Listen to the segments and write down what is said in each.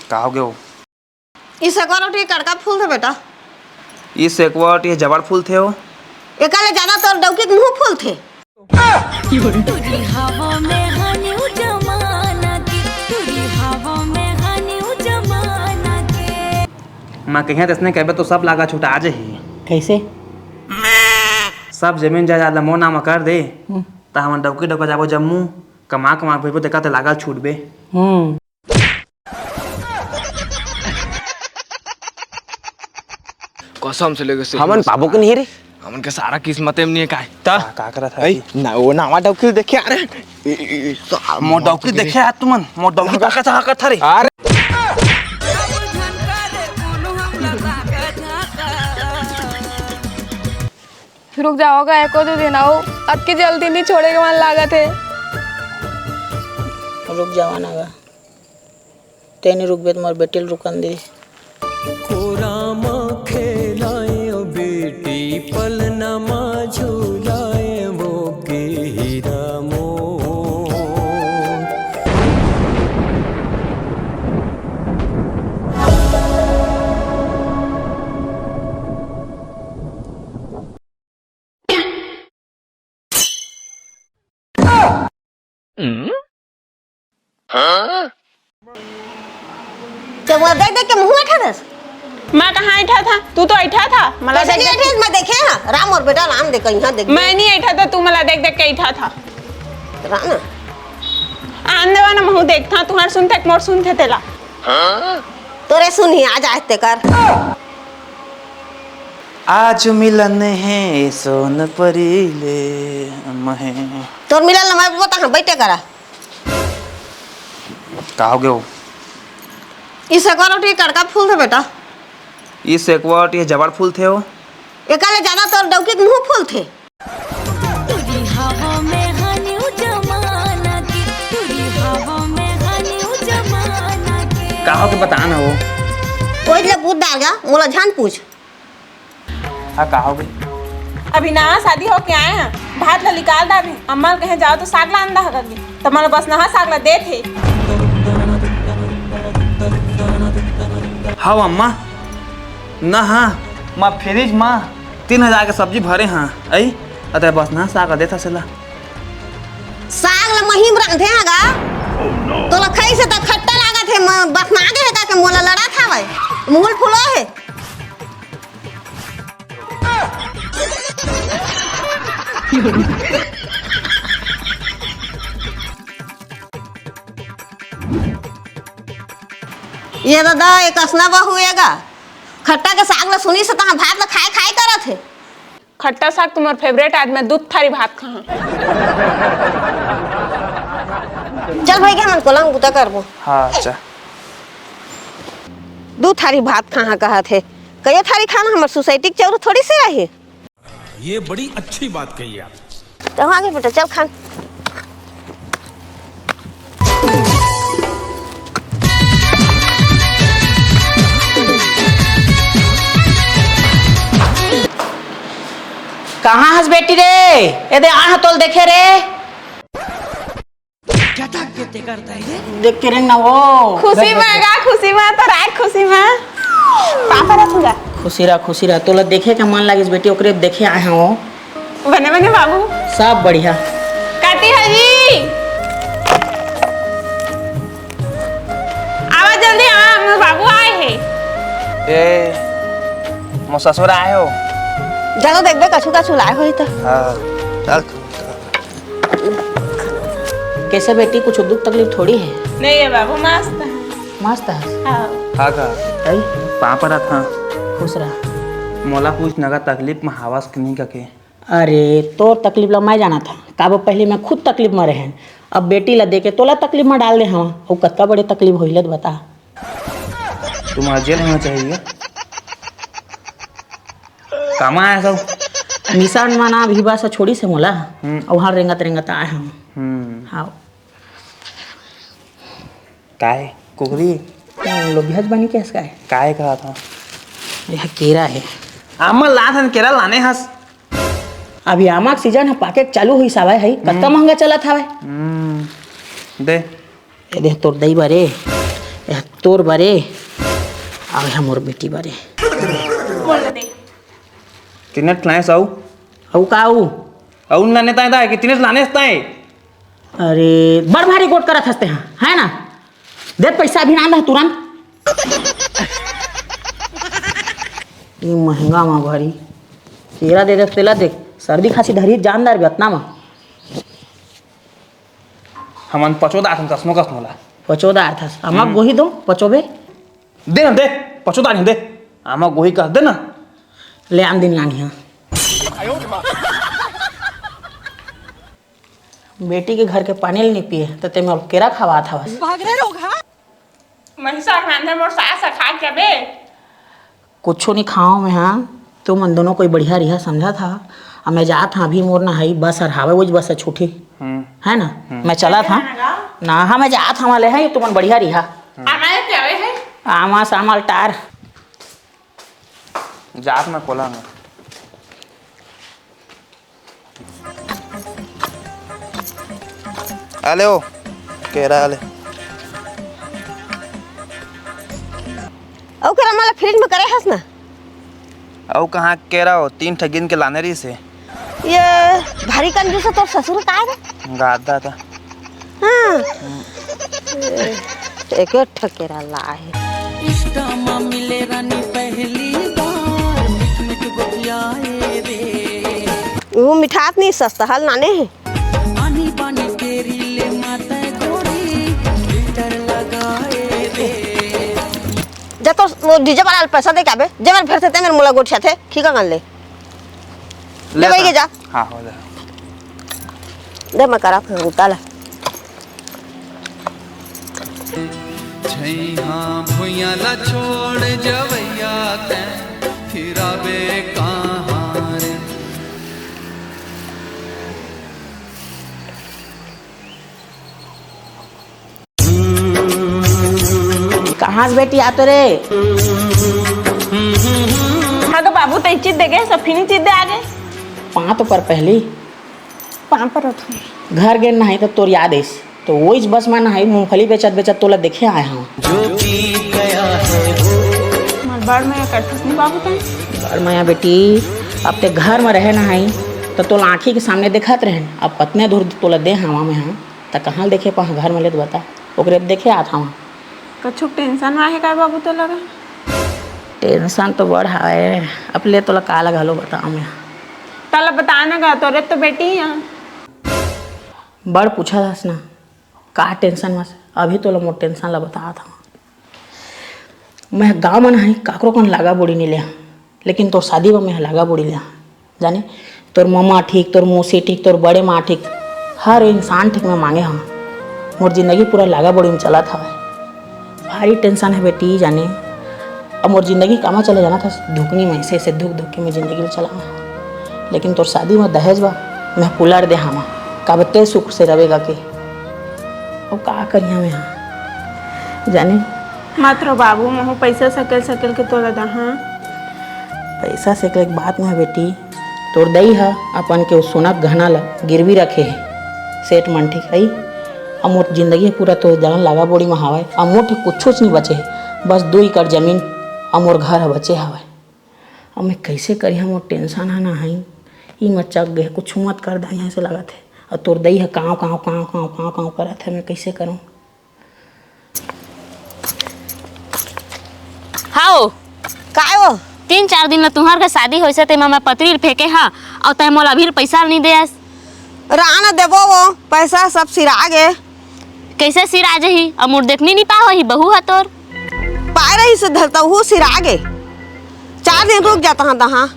कहोगे हो? इस एकवार ये कड़का फूल थे बेटा। इस एकवार ये जवार फूल थे हो। एकाले ज्यादा तोर डौकी के मुंह फूल थे। माँ कहिया दसने कहबे तो सब लागा छूटा आज ही। कैसे? सब जमीन जायदाद ला मोह नाम कर दे ता हम डौकी डौका जाबो जम्मू कमा कमा भेबो देखा ते लागल छूटबे। कसम से लेके हमन पाबो के नहीं रे। हमन के सारा किस्मत में नहीं है का करत है ना वो नावा डौकी देखे आ रहे मो डौकी देखे आ तुमन मो डौकी का चाह कर थारे। अरे रुक जाओगा एको दो दिन आओ अब की जल्दी नहीं छोड़ेगा मन लागत है। रुक जावा ना गा तेने रुक बे तुम्हारे बेटे रुकन दे। बेटी पलनमा झूलाए वो के हीरा जब वो देख देख के मुंह बैठा दस। मैं कहाँ ऐठा था? तू तो ऐठा था। मला कैसे नहीं ऐठे मैं देखे हां राम और बेटा राम देख यहां देख। मैं नहीं ऐठा था, तू मला देख देख के ऐठा था। राम आंदे वाला मुंह देख था तुम्हारे सुनते एक मोर सुनते तेला। तोरे सुनी आज आते कर। आज मिलन है सोन परीले महे। तोर मिलल मैं बता हां बैठे करा। कहोगे हो? इस एकवार ये कड़का फूल थे बेटा। इस एकवार ये जवार फूल थे हो। एकाले ज्यादा तोर डौकी के मुंह फूल थे। कहो के बता ना हो। कोई ले पूछ डाल गया मोला जान पूछ। हाँ कहोगे? अभी ना शादी हो के आए हैं भात ला निकाल दा अभी अम्मा कहे जाओ तो साग ला अंदा कर दी तो मला बस ना साग ला दे थे। हाँ अम्मा ना हाँ माँ फ्रिज माँ 3000 के सब्जी भरे हाँ आई अतः बस ना साग देता सला साग ला महिम रंग थे गा तो ला खाई से त खट्टा लागत है बस ना आगे है का के मोला लड़ा था भाई मूल फुलो है। ये दादा एक असना बहुएगा खट्टा के साग ला सुनी से तहां भात ला खाए खाए करत है। खट्टा साग तुम्हार फेवरेट आज मैं दूध थारी भात खा। चल भाई के हम कोलंग बुता करबो। हाँ अच्छा दू थारी भात कहाँ कहा थे कई थारी खाना हमारे सोसाइटी के चाउर थोड़ी से आई है। ये बड़ी अच्छी बात कही आप। तो आगे बेटा चल खान। कहाँ हंस बेटी रे ये दे आ तोल देखे रे देख के रंग ना वो खुशी में गा खुशी में तो रात खुशी में पापा रखूंगा। खुशी रहा तोला देखे का मन लागिस बेटी ओकरे देखे आए हैं वो बने बने बाबू सब बढ़िया काटी है जी आवाज जल्दी आ मेरे बाबू आए हैं। ए मो ससुर आए हो। चलो देख बे कछु कछु लाए होई तो। हाँ चल कैसे बेटी कुछ दुख तकलीफ थोड़ी है। नहीं है बाबू मस्त है। मस्त है। हाँ का आई पापा रहा था खुश रहा मोला कुछ नगा तकलीफ में हवास नहीं कके। अरे तो तकलीफ ला मैं जाना था काबो पहले मैं खुद तकलीफ में रहे अब बेटी ला देके तोला तकलीफ में डाल दे हम और कत्ता बड़े तकलीफ होइले बता। तुम जेल होना चाहिए कमा है सब निशान माना विवाह से छोड़ी से मोला और वहाँ रेंगत रेंगत आए हम। हाँ काय कुकरी लोभियाज बनी कैसे काय काय कहा था यह केरा है आमा ला था केरा लाने हंस अभी आमा का सीजन है पाके चालू हुई सावा है कितना महंगा चला था भाई दे ये देख तोर दई बारे तोर बरे और हमर बेटी बरे। बोल दे कितने लाने साऊ औ का औ और लाने ताए ताए कितने लाने ताए अरे बड़ भारी गोट करत हंसते हैं है ना। दे पैसा भी ना ला तुरंत। ये महंगा में भारी तेरा दे तेला देख सर्दी खांसी धरी जानदार बेतना में हमन पचोदा आथन कसमो कसमोला 50 अर्थस अमा गोही दो 50 दे ना दे पचोदा नहीं दे आमा गोही कह दे ना ले आम दिन लानी हाँ। बेटी के घर के पानी नहीं पिए तो ते में केरा खावा था बस। महिषा खाने मोर सास खा के बे कुछ नहीं खाओ मैं हाँ। तो मन दोनों कोई बढ़िया रिहा समझा था अब मैं जात हाँ अभी मोर ना है बस और हावे वो बस छूटी है ना। मैं चला था ना हाँ मैं जात हमारे है तो मन बढ़िया रिहा हमारे क्या है आमा सामल टार जात में कोला में आले ओ कह रहा आले औ करा मला फ्रिज में करे हस ना। औ कहाँ कह रहा हो 3 ठगिन के लाने रही से ये भारी कंजूस है तोर ससुर का है गादा था। हाँ एक ठकेरा ला है वो मिठात नहीं सस्ता हल नाने है जब तो वो डीजे वाला पैसा दे क्या बे जब मैं फिर से ते मेरे मुला गोट थे ठीक है ले ले भाई के जा हाँ हो जा दे मैं करा फिर उताला हाँ भुइया ला छोड़ जवैया ते फिराबे कहाँ रे। कहाँ से बेटी आते रे हाँ तो बाबू तो चीज दे गए सब फिनी चीज दे आगे पाँच पर पहली पाँच पर उठो घर गे नहीं तो तोर याद है तो वो इस बस में नहीं मूंगफली बेचत बेचत तोला देखे आए हूँ। बाढ़ में कटस नहीं बाबू तो घर में बेटी अब ते घर में रहे ना है तो तोला आँखी के सामने देखत रहे अब कतने दूर तोला दे हवा में हाँ तो कहाँ देखे पा घर में ले तो बता ओकरे देखे आता हूँ। कछु टेंशन में है का बाबू तो लगा टेंशन तो बड़ है अब ले तोला का लगा लो बताओ मैं तला बताना का तोरे तो बेटी है बड़ पूछा था ना का टेंशन में अभी तो मोर टेंशन ला बता था मैं गाँव में नहीं काकरो कौन लागा बोड़ी नहीं लिया लेकिन तोर शादी में मैं लागा बोड़ी लिया जाने तोर मम्मा ठीक तोर मौसी ठीक तोर बड़े माँ ठीक हर इंसान ठीक में मांगे हम मोर जिंदगी पूरा लागा बोड़ी में चला था भारी टेंशन है बेटी जाने अब मोर जिंदगी कामा चले जाना था धुकनी में ऐसे धुक धुक के मैं जिंदगी में चला लेकिन तोर शादी में दहेज बा मैं पुलार दे हम का बते सुख से रहेगा के अब का करिया मैं हाँ जाने मात्र बाबू महू पैसा सकल सकल के तोला दा हाँ पैसा से एक बात में है बेटी तोर दई है अपन के सोना गहना ला गिरवी रखे है सेठ मन ठीक है अब मोर जिंदगी पूरा तो जान लगा बोड़ी में हवा अब मोर ठीक कुछ नहीं बचे है बस 2 एकड़ जमीन अब मोर घर है बचे हवा अब मैं कैसे करी हम मोर टेंशन है ना है ई मत चक गए कुछ मत कर दा यहाँ से लगा थे और तोर दई है काँव काँव काँव काँव काँव काँव करा था मैं कैसे करूँ। हाओ काय वो 3-4 दिन में तुम्हार के शादी होई से ते मैं पतरी फेंके हाँ और तय मोला अभी पैसा नहीं दे राना देबो वो पैसा सब सिरा गए कैसे सिर आ जही अब मोर देखनी नहीं पाओ ही बहू है तोर पाए रही से धरता हूँ सिरा गए 4 दिन रुक जाता हाँ तहाँ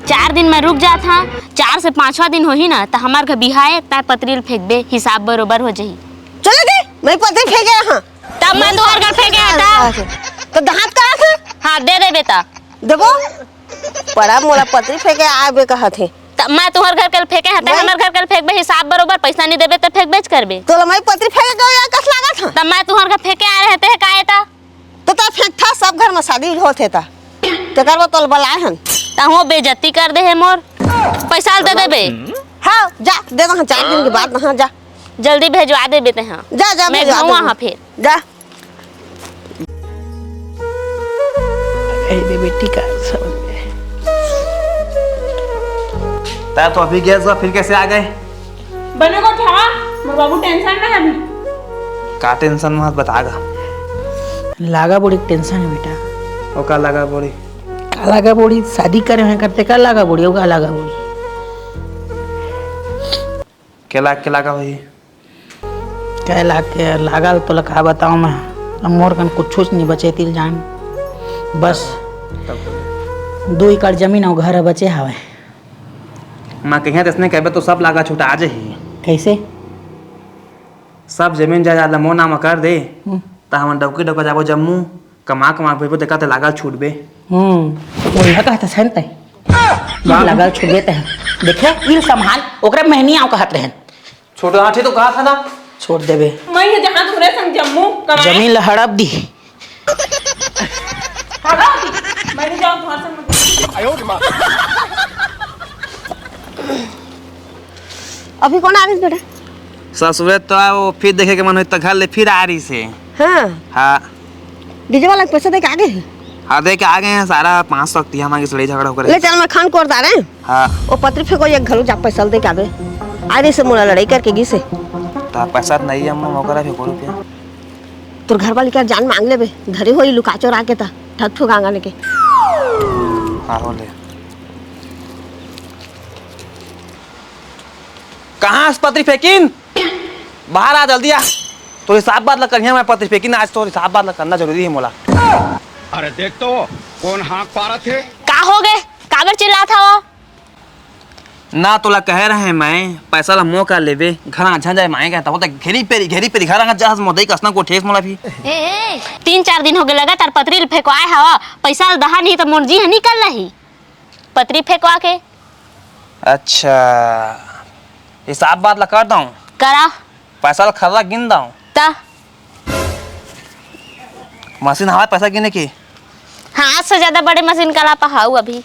4 दिन में रुक जात हाँ 4 से 5वां दिन हो ही ना तो हमार घर बिहाए तय पतरी फेंक दे हिसाब बरोबर हो जही चले दे मैं पत्थर फेंके हाँ तब मैं तुम्हार घर फेंके आता तो दांत करा था हाँ दे दे बेटा देखो बड़ा मोला पत्थर फेंके आबे कहा थे तब मैं तुम्हार घर कल फेंके हता हमार घर कल फेंक बे हिसाब बरोबर पैसा नहीं देबे तो फेंक बेच करबे तो मैं पत्थर फेंके गया या कस लगा था तब मैं तुम्हार घर फेंके आ रहे थे काहे ता तो ता फेंक था सब घर में शादी होते था तो करबो तोल बलाए हन ता हो बेइज्जती कर दे है मोर पैसा दे देबे हाँ जा दे दो 4 दिन के बाद हाँ जा जल्दी भेजवा दे बेटे हाँ जा जा मैं भेजवा गाँव दूँ। हाँ फिर जा कही दे बेटी का समझ में। तब तो अभी गए फिर कैसे आ गए? बने को उठावा, मोर बाबू टेंशन में है अभी। का टेंशन मत बतागा। लागा बड़ी टेंशन है बेटा। वो का लगा बोली? का लागा बड़ी शादी करे हैं करते का लागा बड़ी का लागा बड़ी के लगा भाई? क्या के लागा तो लगा बताऊं मैं। मोर कन कुछ नहीं बचे तिल जान, बस 2 एकड़ जमीन और घर बचे हवे। माँ कहीं इसने कहबे तो सब लागा छूटा आ जाही। कैसे? सब जमीन जायदाद ला मोर नाम कर दे तो हम डौकी डौका जाबो जम्मू कमा भेबो देखा ते लागा छूटबे। वही कहता है तय लगा छूट देते हैं। देखे इल संभाल ओकरे महनी आओ कहत रहन। छोटो आठी तो कहा था ना छोड़ देबे। मैं ये जहां तुमरे संग जम्मू कमाए जमीन ला हड़प दी। मैं जाऊं तुम्हारे संग। अभी कौन आ रही बेटा? ससुरे तो वो फिर देखे के मन हो तो घर ले फिर आ रही से। हाँ हाँ डीजे वाला पैसा दे के आगे है। हाँ दे के आ गए हैं सारा 500 तक हमारी लड़ाई झगड़ा होकर। ले चल मैं खान को रहा है। हाँ वो पत्र फेंको एक घलू जा पैसा दे के आगे आ रही से मोला लड़ाई करके गी से। तो पैसा नहीं है मौका रहा फेंको रुपया। तोर घर वाली का जान मांग ले बे धरे होई लुका चोरा के था ठग ठुक आंगन के। हाँ हो ले। कहाँ पत्री फेंकिन? बाहर आ जल्दी आ। तो हिसाब बात करिए मैं पत्री फेंकिन आज तो हिसाब बात करना जरूरी है मोला। अरे देख तो कौन हाँक पा रहे थे। का हो गए काबर चिल्ला था वो? ना तोला कह रहे हैं मैं पैसा ला मौका लेवे घर आ जाए माए कहता होता घेरी पेरी घर आ जहाज मोदई कसना को ठेस मोला भी। 3-4 दिन हो गए लगातार पत्री फेंकवाए हवा पैसा दहा नहीं तो मोर जी है निकल रही पत्री फेंकवा के। अच्छा हिसाब बात ला कर दूं करा पैसा ला खर्रा गिन दूं ता मशीन हवा पैसा गिने की। हाँ से ज्यादा बड़े मशीन का ला पाऊ अभी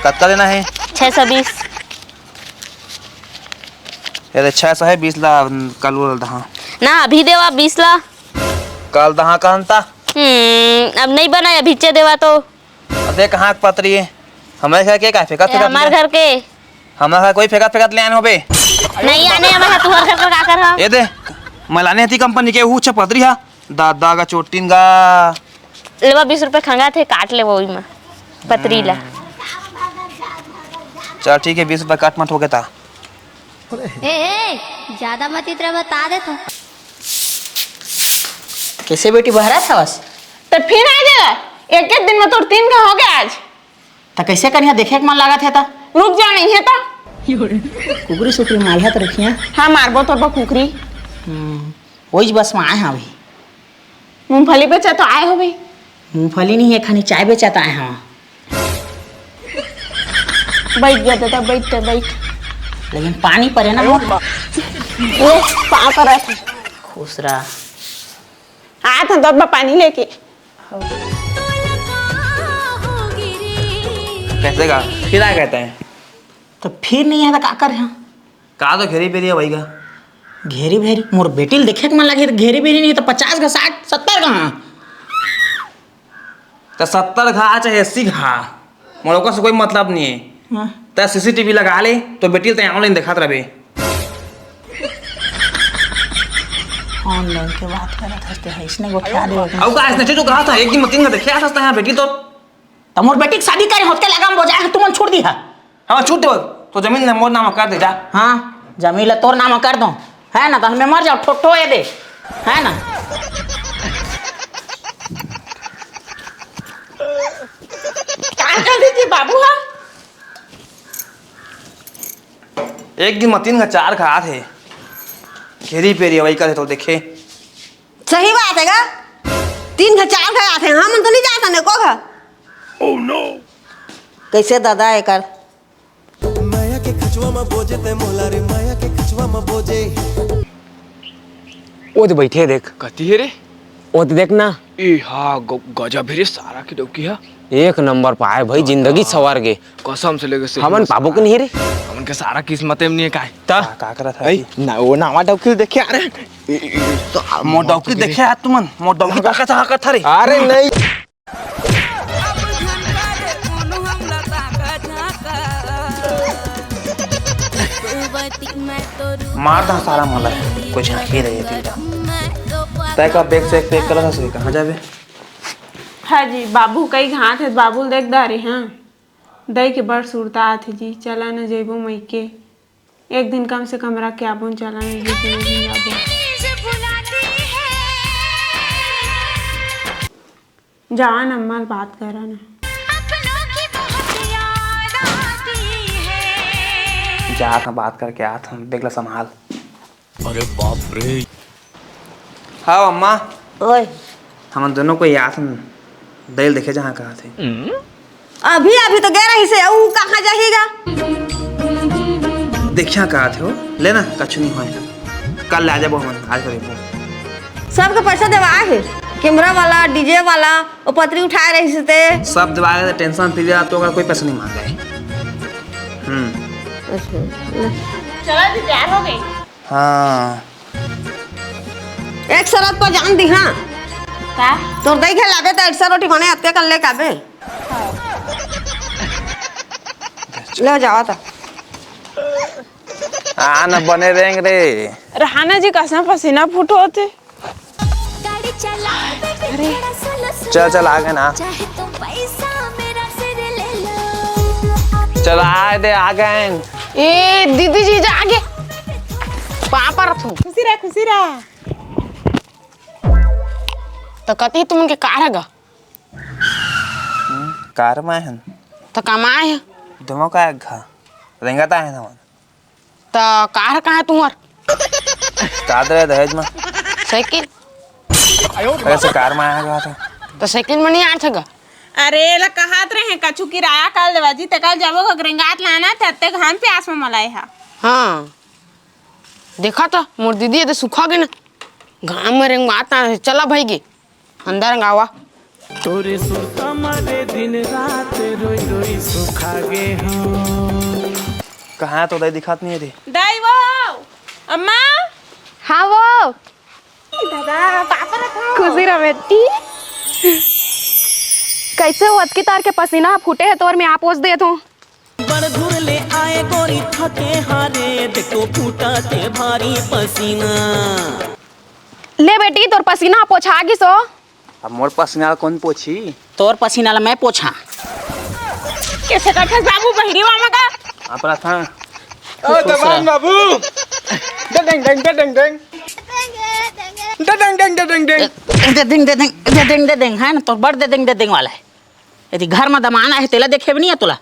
कत्ता देना है? 620। ये 600 है 20 ला कल दहा ना अभी देवा 20 ला कल दहा कहता। अब नहीं बना अभी चे देवा तो अरे कहाँ पत्री है हमारे घर के का फेंका हमारे घर के हमारे घर कोई फेंका ले आने होबे नहीं आने हमारे तुहर घर पर का कर हा ये दे मैं लाने थी कंपनी के ऊंचा पत्री हा दादा का चोटिन का लेवा 20 रुपए खंगा थे काट ले वो में पत्री ला। चल ठीक है 20 रुपए काट मत हो गया था। ज्यादा मत इतना बता दे तो। कैसे बेटी बहरा था बस तो फिर आ जाएगा एक दिन में तो 3 का हो गया आज। तो कैसे करिया देखे के मन लगा था रुक जा नहीं है तो कुकरी सुकरी मालिया तो रखिया। हाँ मारबो तो कुकरी वही बस में आए हैं अभी। मूंगफली बेचा तो आए हो भाई। मूंगफली नहीं है खानी चाय बेचाता है। हाँ बैठ गया दादा बैठ लेकिन पानी पड़े ना ये पा कर खुश रहा। आया था दब्बा पानी लेके। कैसे का फिर आ कहते हैं तो फिर नहीं है तो का कर कहा तो घेरी पेरी है वही का घेरी भेरी मोर बेटी देखे के मन लगे तो घेरी भेरी नहीं तो 50 का 60 70 का। तो 70 घा चाहे 80 घा मोर से कोई मतलब नहीं है। तो CCTV लगा ले तो बेटी तो ऑनलाइन दिखात रहे। ऑनलाइन के बात कर रहा था इसने गोठा दे अब का इसने तो कहा था एक दिन मतीन का देखा सस्ता है बेटी तो मोर बेटी की शादी करे होते लगा हम बोझा तुम छोड़ दी है। हाँ छूट दे तो जमीन मोर नाम कर दे जा। हाँ जमीन तोर नाम कर दो है ना तो हमें मर जाओ ठोठो ये दे है ना। क्या कर दीजिए बाबू। हाँ एक दिन मतीन का 4 खा थे घेरी पेरी वही का तो देखे। सही बात है का 3 का 4 का आते हैं। हाँ मन तो नहीं जाता ने को का। ओह नो कैसे दादा एक माया के खचवा में बोझे ते मोला रे माया के खचवा में बोझे। ओ तो बैठे देख कती है रे ओ तो देख ना ए हाँ गजब है रे सारा की डौकी है एक नंबर पाए भाई जिंदगी सवार गए कसम से लेके हमन पाबो के नहीं रे हमन के सारा किस्मत में नहीं है काय ता का करा था ना वो नावा डौकी देखे आ रे तो मोर डौकी देखे आ तुमन मोर डौकी का था अरे नहीं मार दा सारा मला कुछ ही रही थी तय का बैग से पैक करा था सही कहाँ जावे हाँ जी बाबू कई घाट है बाबू देख दारे हाँ दई के बड़ सुरता आथे जी चला न जेबो मई के एक दिन कम से कम रख के आबो चला न जी जान अम्मा बात करा ना जा था बात करके आ था देख ला संभाल अरे बाप रे हाँ अम्मा ओए हम दोनों को याद हम दिल देखे जहाँ कहा थे अभी अभी तो गए रही से ऊ कहाँ जाएगा देखिया कहा थे वो लेना कछु नहीं होएगा कल ले जाबो हम आज करेंगे सबके पैसा देवा है कैमरा वाला डीजे वाला वो पत्री उठाए रही थे सब दिवाले टेंशन फ्री रहा तो अगर कोई पैसा नहीं मांगा है चला जी तैयार हो गई हाँ एक शरत पर जान दी हाँ का तोर दई के लाबे तो 100 रोटी बने अत्ते कर ले काबे ले जाओ तो ना बने रहेंगे रे रहाना जी कसम पसीना फूटो होते चल चल आगे ना चल आए दे आ गए ए दीदी जी जा आगे पापा रखो खुशी रहा तो कती तुमके कारगा कार में है तो कमाए है दोनों का एक घा रेंगता है ना तो कार कहाँ है तुम्हार कादर दहेज में साइकिल ऐसे कार में आया था तो साइकिल में नहीं आ सका अरे ला कहत रहे कछु किराया कर देवा जी तकल जाबो गंगात लाना तत्ते घाम प्यास में मलाई है हाँ देखा तो मोर दीदी तो सुखा गई ना घाम में रेंगाता चला भाई गे अंदर रंगावा तोरे सुरता मारे दिन रात रोई रोई सुखा गे हम कहाँ तो दही दिखात नहीं थी दाई वो अम्मा हाँ वो दादा पापा रखो खुशी रह बेटी कैसे हो अतकी तार के पसीना फूटे है तो और मैं आप पोस दे तो बड़ दूर ले आए गोरी थके हारे देखो फूटा ते भारी पसीना ले बेटी तोर पसीना पोछागी सो अब मोर पसीना कौन पोछी तोर पसीना ला मैं पोछा कैसे करथे बाबू बहिरी मामा का अपना था ओ तमान बाबू डंग डंग डंग डंग दे देंग है ना तो बड़ दे देंग वाला है यदि घर में दमाना है तेला देखे भी नहीं है तुला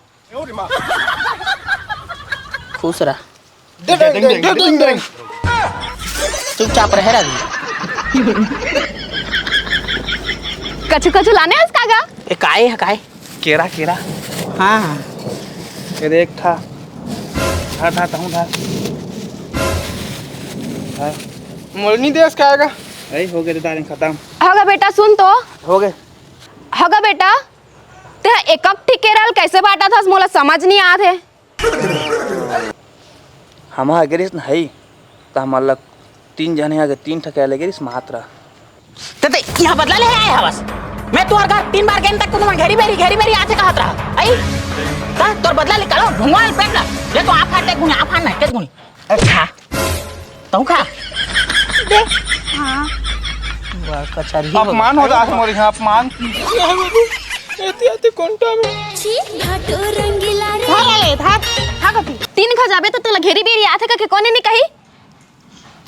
खुश रहा चुपचाप रह रहा कछु कछु लाने उसका गा ये काहे है काहे केरा केरा हाँ केरे एक था मोलनी देश का आएगा अरे हो गए तारीख खत्म होगा बेटा सुन तो हो गए होगा बेटा ते एक केरल कैसे बांटा था मोला समझ नहीं आत है हमारा गिरीश न है तो हम अलग 3 जने आगे 3 ठके लगे गिरीश मात्रा ते यहाँ बदला ले आया है बस मैं तुम्हारे घर 3 बार गए तक तुम घेरी मेरी आते कहत रहा आई का तोर बदला निकालो भुंगाल पेटला ले तो आप फाटे गुनी आप फान के गुनी अच्छा तो खा दे हां बा कचरी अपमान हो रहा है मोर यहाँ अपमान एते कोंटा में ले था कथी 3 खजाबे तो तोला घेरी बेरी आथे का के कोने नहीं कही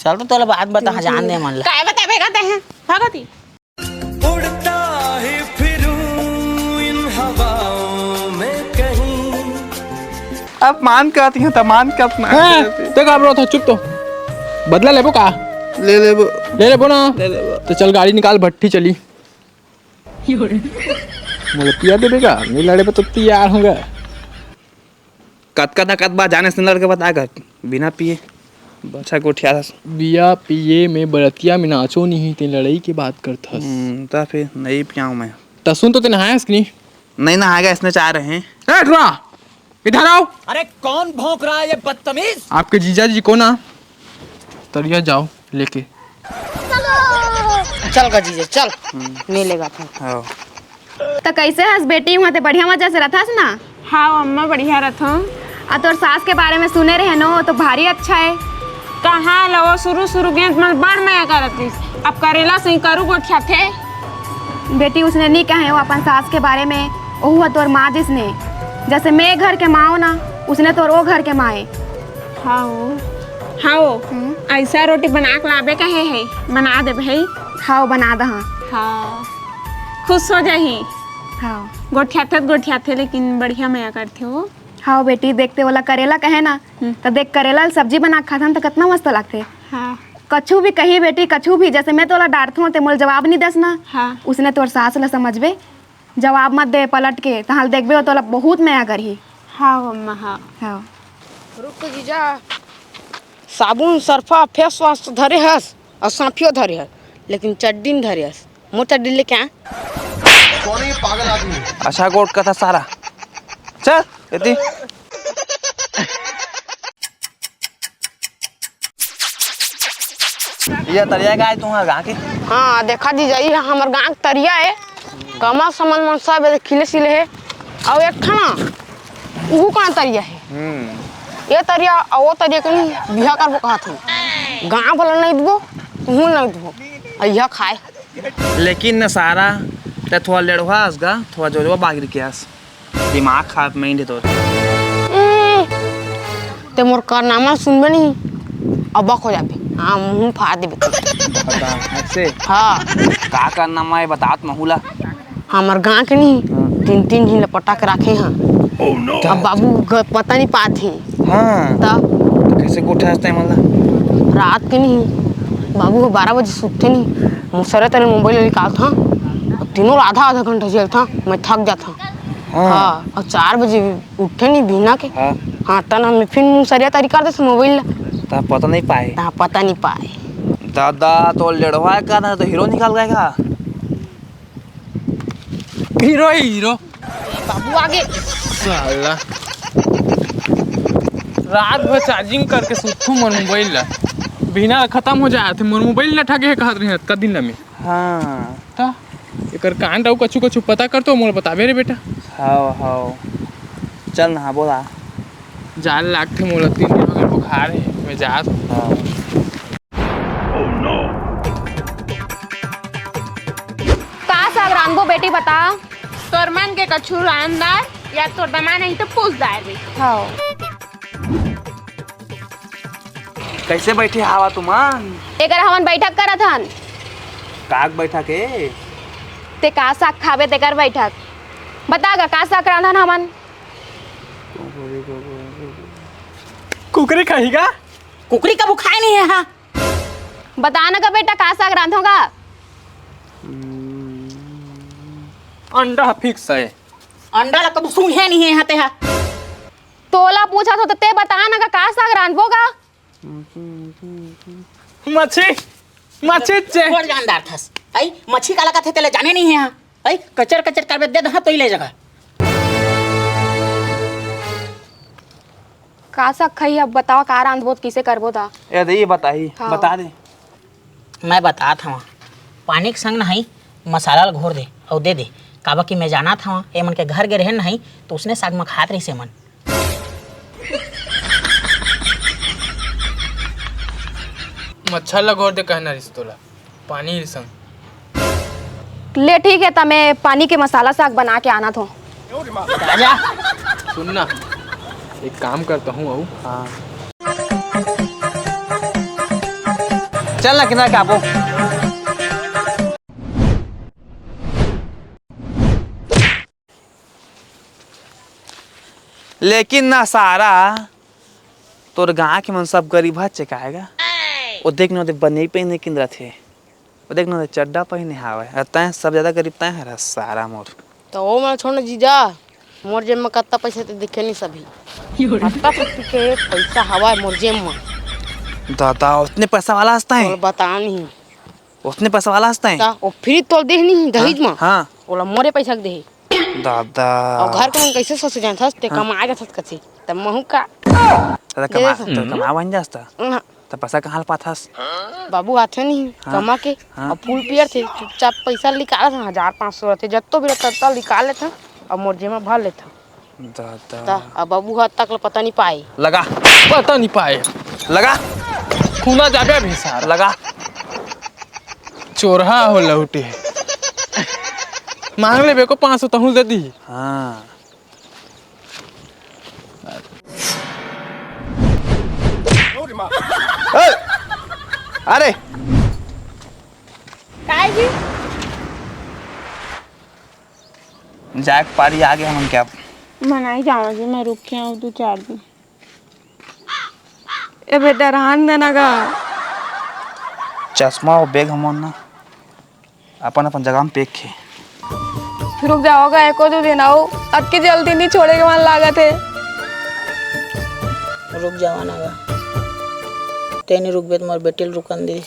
चल तो तोला बात बता जान दे मन ला काय बताबे कहते हैं भगती उड़ता ही फिरूं इन हवाओं में कहीं अपमान करती हैं तमान का अपमान तो का था चुप तो बदला लेबो का ले लेबो ना तो चल गाड़ी निकाल भट्टी चली मुझे पिया देगा नहीं लड़े पे तो तैयार होगा कत बात जाने से लड़के बताएगा बिना पिए बच्चा को उठा बिया पिए में बरतिया में नाचो नहीं ते लड़ाई की बात करता तो फिर नहीं पियाऊँ मैं तो सुन तो ते नहाया इसकी नहीं नहाएगा इसने चाह रहे हैं इधर आओ अरे कौन भौंक रहा है ये बदतमीज आपके जीजा जी को ना तरिया जाओ लेके चल का जीजे चल मिलेगा फिर तो कैसे हस बेटी वहाँ ते बढ़िया मजा से रथास ना हाँ अम्मा बढ़िया रथो आ तोर सास के बारे में सुने रहे नो तो भारी अच्छा है कहाँ लो शुरू शुरू गेंद मन बड़ मैं करतीस अब करेला सही करू गोठिया थे। बेटी उसने नहीं कहे वो अपन सास के बारे में, ओह तोर माँ जिसने जैसे मैं घर के माँ ना उसने तोर वो घर के माँ है। हाँ हाँ ऐसा रोटी बना के लाबे कहे है बना दे भाई। हाँ बना दहा। हाँ खुश हो जाही। हाँ गोठिया थे लेकिन बढ़िया मैं करते हो। हाँ बेटी देखते वाला करेला कहे ना तो देख करेला सब्जी बना खाथन तो कितना मस्त लगते। हाँ कछु भी कही बेटी कछु भी जैसे मैं तोला डांटती हूँ ते मोल जवाब नहीं दस ना। हाँ उसने तोर सास ला समझबे जवाब मत दे पलट के तहाल देखबे वो तोला बहुत मया करही। हाँ अम्मा हाँ हाँ रुक जीजा साबुन सर्फा फेस वॉश धरे हस और साफियो धरे हस लेकिन चड्डी नहीं धरे हस। मुँह चड्डी लेके आ। अच्छा गोट का था सारा चल इतनी ये तरिया का है तुम्हारे गाँव की। हाँ देखा जीजा ये हमार गाँव के तरिया है कमा समन मन सब खिले सिले है और एक खाना वो कहाँ तरिया है ये तरिया और वो तरिया कहीं बिहा करबो कहा था गाँव वाला नहीं दबो तुम नहीं दबो यह खाए। लेकिन न सारा ते थोड़ा लेड़वा आसगा थोड़ा जोरवा बागिर के आस दिमाग खराब में ही तो ते मोर कारनामा सुनबे नहीं अबक हो जाबे। हाँ मुँह फाड़ देबे ऐसे हाँ का करना मैं बतात महूला हमार गाँव के नहीं तीन तीन दिन लपटा के रखे हैं। अब बाबू पता नहीं पाते हाँ तब तो कैसे गोठे हंसते मतलब रात के नहीं बाबू को 12 बजे सुते नहीं मुसरे तेरे मोबाइल निकाल था तीनों आधा घंटा जेल था मैं थक जाता। हाँ और 4 बजे उठे नहीं भीना के। हाँ तन हमें फिर मुसरिया तरीका दे मोबाइल तब पता नहीं पाए। हाँ पता नहीं पाए दादा तो लेड़वा का ना तो हीरो निकाल गया का हीरो बाबू आगे साला रात भर चार्जिंग करके सुतू मोर मोबाइल ला बिना खत्म हो जाए थे मोर मोबाइल ना ठगे कहत रहे का दिन में। हाँ ता एकर कांड और कछु कछु पता कर तो मोर बताबे रे बेटा। हाँ चल ना बोला जाल लागथे मोला 3 दिन अगर बुखार है मैं जात हाँ का साग रांधबो बेटी बता। तोर मन के कछु रानदार या तोर दमा नहीं तो पूछदार भी। हाँ कैसे बैठे हवा तुमान एकर हमन बैठक करत हन काग बैठा के ते का साग खावे तेकर बैठक बतागा का साग रांधन हमन। कुकरी खाएगा कुकरी कबू खाए नहीं है। हाँ बता ना का बेटा का साग रांधोगा। अंडा फिक्स है अंडा ला कबू सूंघे नहीं है यहाँ ते। हाँ तोला पूछा तो ते बता ना का साग रांधबोगा। मच्छी चे और जानदार थस आई मच्छी काला का थे तेले जाने नहीं है। हाँ आई कचर कचर कर दे दहा तो ही ले जगह का साग खाई अब बताओ का रांधबो किसे करबो ता। ये दे ये बताई हाँ। बता दे मैं बता था पानी के संग नहीं मसाला घोर दे और दे दे काबा कि मैं जाना था ए मन के घर गे रहे नहीं तो उसने साग में खात रही से मन। मच्छर ला घोर दे कहना रिश्तोला पानी संग ले ठीक है ता मैं पानी के मसाला साग बना के आना था। राजा सुनना एक काम करता हूँ अऊ हाँ चल ना किनारे कापो लेकिन ना सारा तोर गाँव के मन सब गरीब हाथ चकाएगा वो देख ना बने पहने किन थे वो देख ना चड्डा पहने हावे तैं सब ज्यादा गरीब तैं है सारा मोर तो वो मैं छोड़ जीजा मोर जेब में कितना पैसा तो दिखे नहीं सभी कितना के पैसा हवा मोर जेब में। दादा उतने पैसा वाला हंसता है बता नहीं उतने पैसा वाला हंसता है वो फ्री तो दे नहीं दहेज में। हाँ बोला मोरे पैसा के दे दादा और घर को मन कैसे सोच जान थस ते कमा जात कछी तब महू का दादा कमा बन जाता तो पैसा कहाँ पाथस बाबू हाथे नहीं कमा के और फूल पियर थे चुपचाप पैसा निकाला था 1500 रहते जब तो भी रहता निकाल लेता और मोर जेब में भर लेता दादा अब बाबू हाथ तक पता नहीं पाए लगा पता नहीं पाए लगा खूना जाबे भी सारा लगा चोरहा हो लौटे मांग ले बेको 500 तहुल दे दी। हाँ अरे काय जी जाए पारी आ गए हम क्या मनाई जावा जी मैं रुक के आऊँ 2-4 दिन। ए बेटा रहन देना का चश्मा और बैग हम ना अपन अपन जगह में पेक खे। रुक जाओगा 1-2 दिन आओ अब की जल्दी नहीं छोड़ेगा मन लागत है। रुक जावाना गा तेने रुक बे तुम्हारे बेटे रुकन दे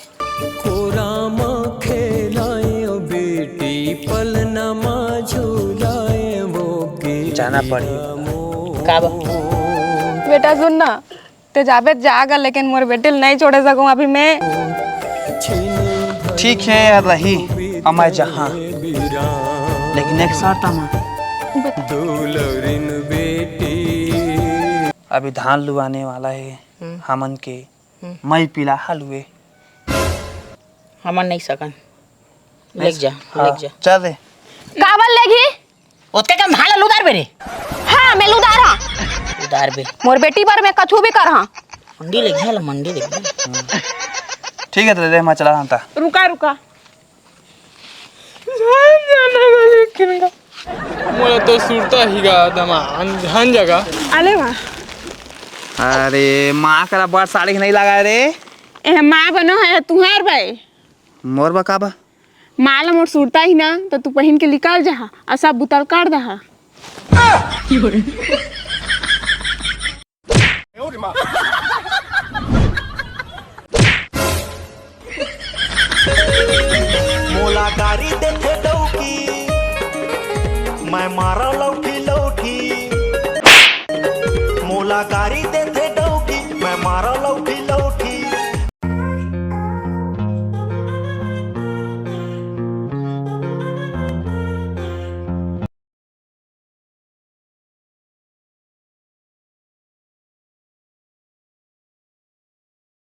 कोराम खेलाए ओ बेटी पलनमा झूलाए वो के जाना पड़ी का बा बेटा सुन ना ते जाबे जागा लेकिन मोर बेटे नहीं छोड़े सकूं अभी मैं। ठीक है रही अमय जहाँ लेकिन एक शर्त दुलरिन बेटी अभी धान लुआने वाला है हमन के मई पिला हलुए हमन नहीं सकन लेक जा लेक जा चल दे काबल लेगी ओते का भाला लुदार बेरे हाँ मैं लुदार हाँ लुदार बे मोर बेटी पर मैं कछु भी कर हाँ मंडी लेक जा मंडी लेक जा ठीक है तो दे मैं चला रहा था। रुका रुका मोला तो सुरता हीगा दमा हन जगह अले वाह अरे माँ करा बड़ साड़ी नहीं लगा रे ए माँ बनो है तुम्हार भाई मोर बका बा माला मोर सुरता ही ना तो तू पहन के निकाल जा और सब बुतल काट दहा। मोला गाड़ी देखे डौकी मैं मारा लौठी लौठी मोला गाड़ी